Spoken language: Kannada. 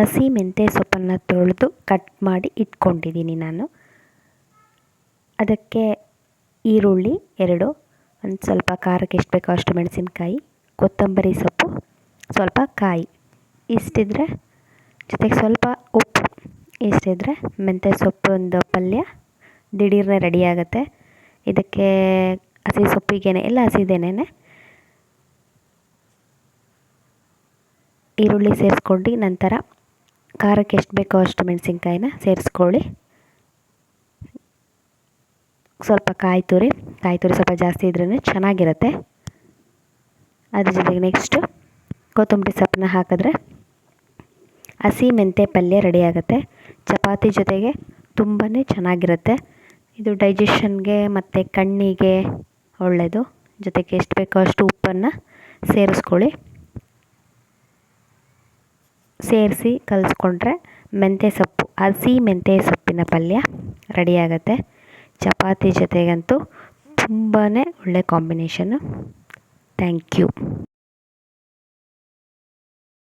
ಹಸಿ ಮೆಂತ್ಯ ಸೊಪ್ಪನ್ನು ತೊಳೆದು ಕಟ್ ಮಾಡಿ ಇಟ್ಕೊಂಡಿದ್ದೀನಿ ನಾನು. ಅದಕ್ಕೆ ಈರುಳ್ಳಿ 2, ಒಂದು ಸ್ವಲ್ಪ ಖಾರಕ್ಕೆ ಎಷ್ಟು ಬೇಕೋ ಅಷ್ಟು ಮೆಣಸಿನ್ಕಾಯಿ, ಕೊತ್ತಂಬರಿ ಸೊಪ್ಪು, ಸ್ವಲ್ಪ ಕಾಯಿ ಇಷ್ಟಿದ್ರೆ, ಜೊತೆಗೆ ಸ್ವಲ್ಪ ಉಪ್ಪು ಇಷ್ಟಿದ್ರೆ ಮೆಂತ್ಯ ಸೊಪ್ಪೊಂದು ಪಲ್ಯ ದಿಢೀರ್ನೆ ರೆಡಿ ಆಗುತ್ತೆ. ಇದಕ್ಕೆ ಹಸಿ ಸೊಪ್ಪಿಗೆ ಎಲ್ಲ ಹಸಿದೇನೆ ಈರುಳ್ಳಿ ಸೇರಿಸ್ಕೊಂಡು ನಂತರ ಖಾರಕ್ಕೆ ಎಷ್ಟು ಬೇಕೋ ಅಷ್ಟು ಮೆಣಸಿನ್ಕಾಯಿನ ಸೇರಿಸ್ಕೊಳ್ಳಿ. ಸ್ವಲ್ಪ ಕಾಯಿ ತುರಿ ಸ್ವಲ್ಪ ಜಾಸ್ತಿ ಇದ್ರೇ ಚೆನ್ನಾಗಿರುತ್ತೆ. ಅದ್ರ ಜೊತೆಗೆ ನೆಕ್ಸ್ಟು ಕೊತ್ತಂಬರಿ ಸೊಪ್ಪನ್ನ ಹಾಕಿದ್ರೆ ಹಸಿ ಮೆಂತ್ಯ ಪಲ್ಯ ರೆಡಿ ಆಗುತ್ತೆ. ಚಪಾತಿ ಜೊತೆಗೆ ತುಂಬಾ ಚೆನ್ನಾಗಿರುತ್ತೆ. ಇದು ಡೈಜೆಷನ್ಗೆ ಮತ್ತು ಕಣ್ಣಿಗೆ ಒಳ್ಳೆಯದು. ಜೊತೆಗೆ ಎಷ್ಟು ಬೇಕೋ ಅಷ್ಟು ಉಪ್ಪನ್ನು ಸೇರಿಸ್ಕೊಳ್ಳಿ. ಸೇರಿಸಿ ಕಲಿಸ್ಕೊಂಡ್ರೆ ಹಸಿ ಮೆಂತ್ಯ ಸೊಪ್ಪಿನ ಪಲ್ಯ ರೆಡಿಯಾಗುತ್ತೆ. ಚಪಾತಿ ಜೊತೆಗಂತೂ ತುಂಬಾ ಒಳ್ಳೆ ಕಾಂಬಿನೇಷನ್ನು. Thank you.